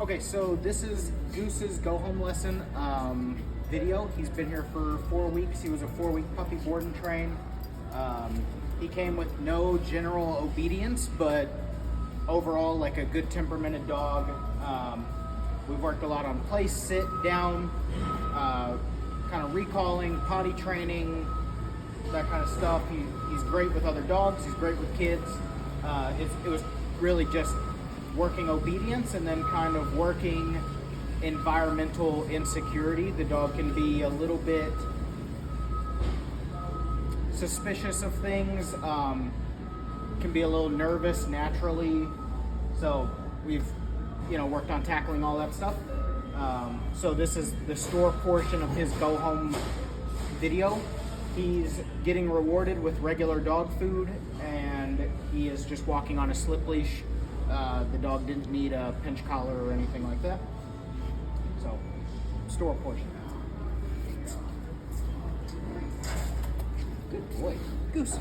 Okay, so this is Goose's go home lesson video. He's been here for 4 weeks. He was a 4-week puppy board and train. He came with no general obedience, but overall like a good temperamented dog. We've worked a lot on place, sit, down, kind of recalling, potty training, that kind of stuff. He's great with other dogs. He's great with kids. It was really just working obedience and then kind of working environmental insecurity. The dog can be a little bit suspicious of things, can be a little nervous naturally. So we've, worked on tackling all that stuff. So this is the store portion of his go home video. He's getting rewarded with regular dog food, and he is just walking on a slip leash. The dog didn't need a pinch collar or anything like that. So, store portion. Good boy. Goose.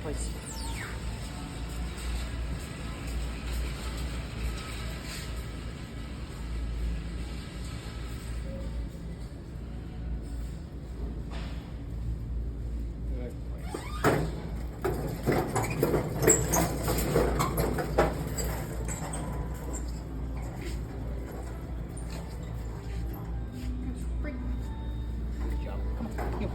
Place. Good job. Come on. Here.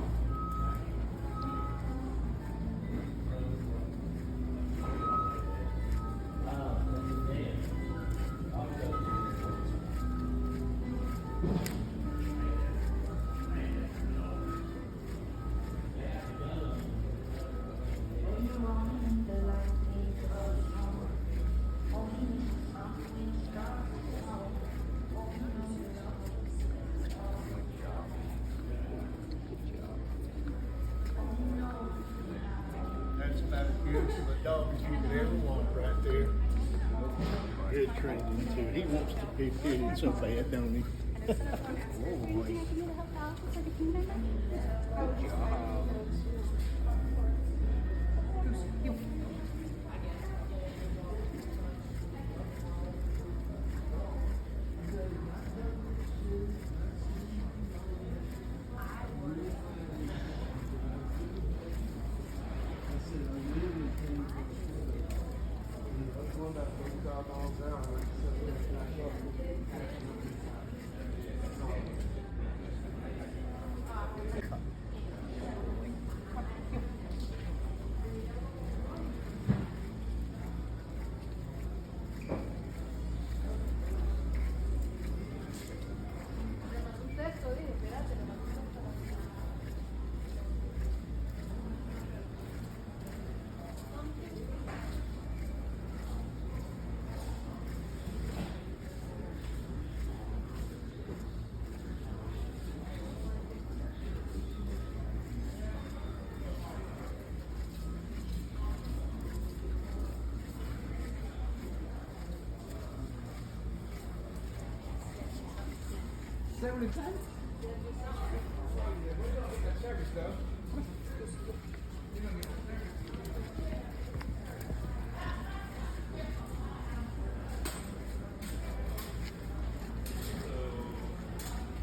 That's about as good as a dog as you could ever want right there. Good training too. He wants to be petted so bad, don't he? Oh boy. Good job. Is that what it's done?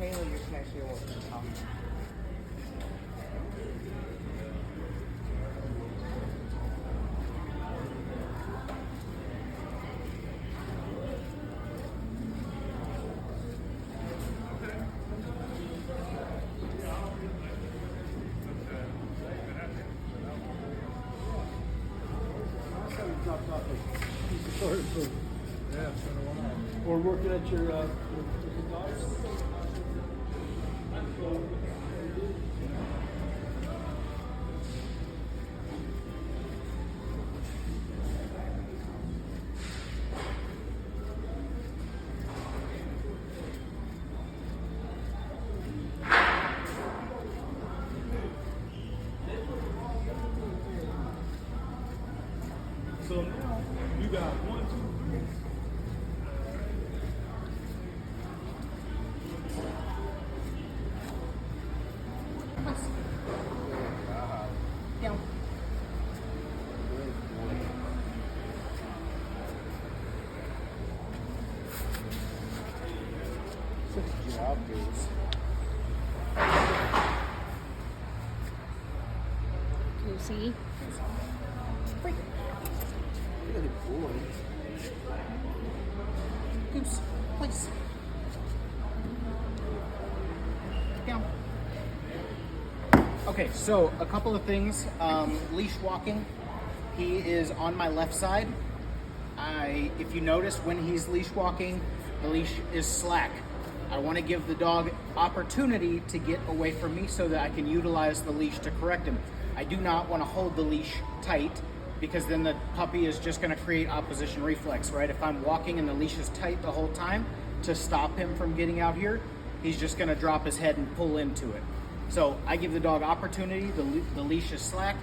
Kayla, your cashier will come. Sorry for, yeah, it's been a while. Or working at your dogs? So now you got 1, 2, 3. Down. Good job, Goose. Goosey. Freak. Good boy. Goose, please. Down. Okay, so a couple of things. Leash walking. He is on my left side. If you notice, when he's leash walking, the leash is slack. I want to give the dog opportunity to get away from me so that I can utilize the leash to correct him. I do not want to hold the leash tight, because then the puppy is just going to create opposition reflex, right? If I'm walking and the leash is tight the whole time to stop him from getting out here, he's just going to drop his head and pull into it. So I give the dog opportunity. The leash is slack.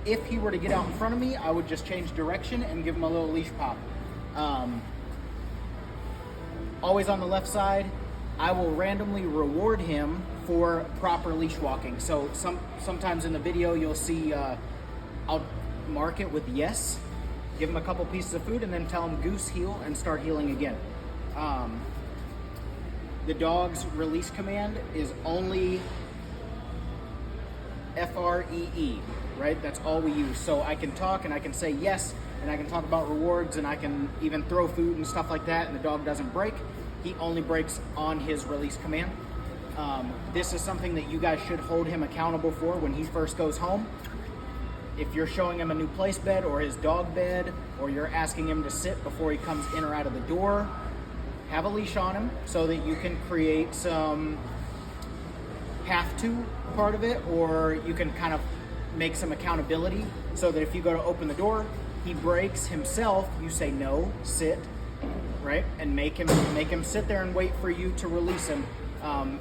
If he were to get out in front of me, I would just change direction and give him a little leash pop. Always on the left side. I will randomly reward him for proper leash walking. So sometimes in the video you'll see I'll mark it with yes, give him a couple pieces of food, and then tell him goose heal and start healing again. The dog's release command is only FREE, right? That's all we use. So I can talk and I can say yes, and I can talk about rewards, and I can even throw food and stuff like that, and the dog doesn't break. He only breaks on his release command. This is something that you guys should hold him accountable for when he first goes home. If you're showing him a new place bed or his dog bed, or you're asking him to sit before he comes in or out of the door, have a leash on him so that you can create some have to part of it, or you can kind of make some accountability so that if you go to open the door, he breaks himself, you say no, sit, right? And make him sit there and wait for you to release him.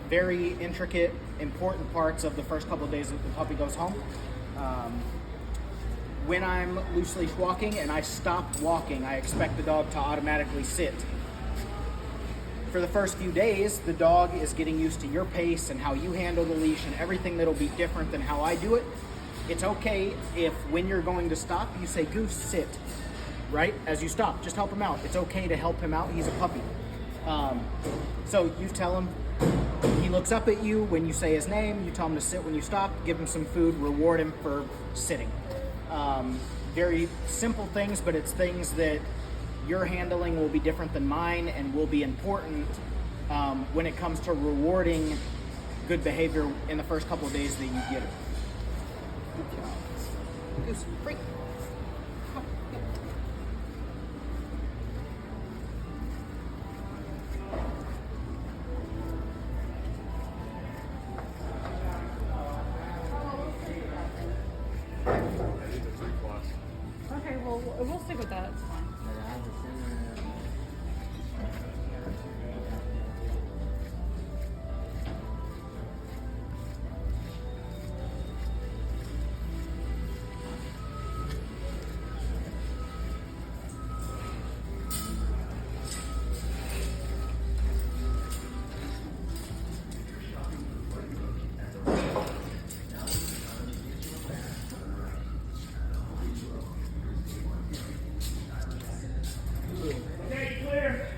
Very intricate, important parts of the first couple of days that the puppy goes home. When I'm loose leash walking and I stop walking, I expect the dog to automatically sit. For the first few days, the dog is getting used to your pace and how you handle the leash and everything that'll be different than how I do it. It's okay if when you're going to stop, you say, Goose, sit, right? As you stop, just help him out. It's okay to help him out. He's a puppy. So you tell him, he looks up at you when you say his name, you tell him to sit when you stop, give him some food, reward him for sitting. Very simple things, but it's things that your handling will be different than mine and will be important when it comes to rewarding good behavior in the first couple of days that you get it. Good job. Goose, freak. Come. Yep. Okay, well, we'll stick with that. It's fine.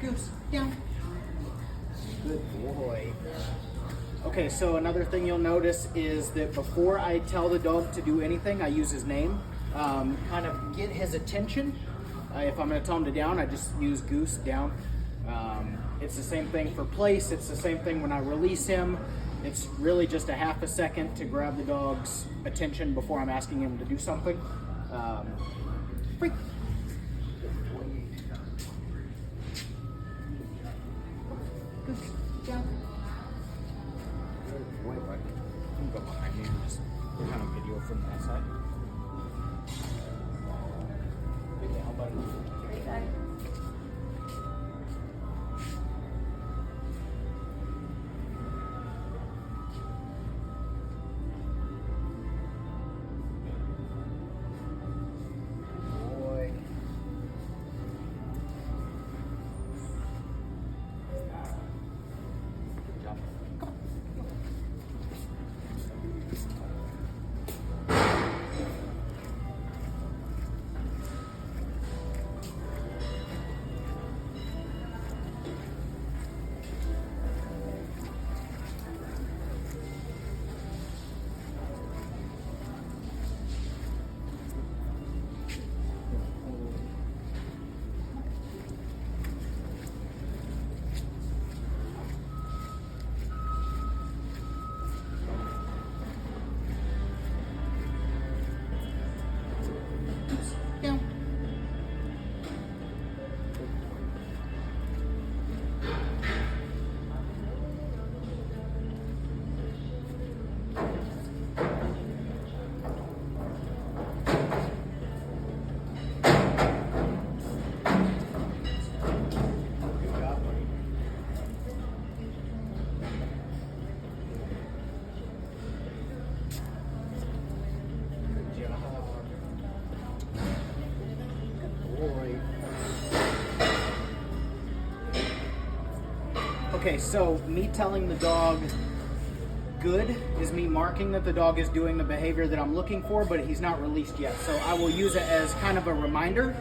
Goose, down. Good boy. Okay, so another thing you'll notice is that before I tell the dog to do anything, I use his name. Kind of get his attention. If I'm going to tell him to down, I just use Goose, down. It's the same thing for place. It's the same thing when I release him. It's really just a half a second to grab the dog's attention before I'm asking him to do something. Freak. Down. Good boy, buddy. You can go behind me and just kind of video from that side. Good down, buddy. Great guy. Boy. Good job. Come on. Down. Good job, buddy. Good job. Boy. Okay, so me telling the dog good is me marking that the dog is doing the behavior that I'm looking for, but he's not released yet. So I will use it as kind of a reminder.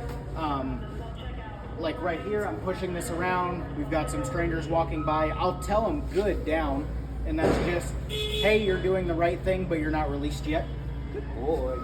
Like right here, I'm pushing this around. We've got some strangers walking by. I'll tell them good down, and that's just, hey, you're doing the right thing, but you're not released yet. Good boy.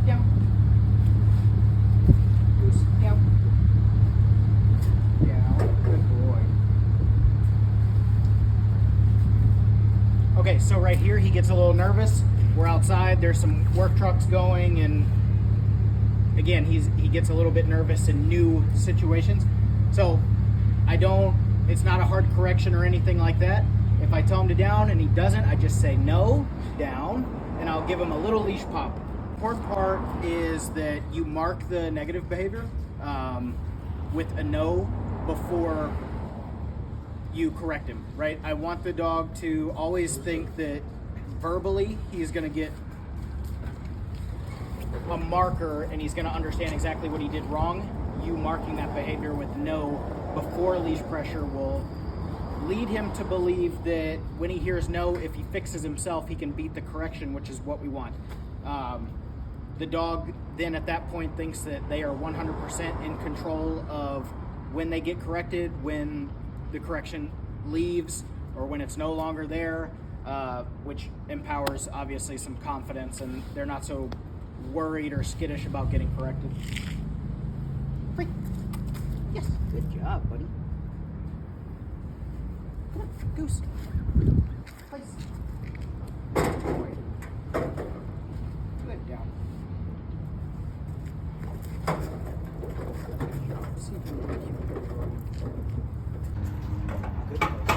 Down. Goose. Down. Down. Good boy. Okay, so right here he gets a little nervous. We're outside. There's some work trucks going, and again, he gets a little bit nervous in new situations. So it's not a hard correction or anything like that. If I tell him to down and he doesn't, I just say no, down, and I'll give him a little leash pop. The important part is that you mark the negative behavior with a no before you correct him, right? I want the dog to always think that verbally he's going to get a marker and he's going to understand exactly what he did wrong. You marking that behavior with no before leash pressure will lead him to believe that when he hears no, if he fixes himself, he can beat the correction, which is what we want. The dog then at that point thinks that they are 100% in control of when they get corrected, when the correction leaves, or when it's no longer there, which empowers obviously some confidence, and they're not so worried or skittish about getting corrected. Free. Yes, good job, buddy. Come on, Goose. Place. Good boy. Good, down. See if you can keep it. Good boy.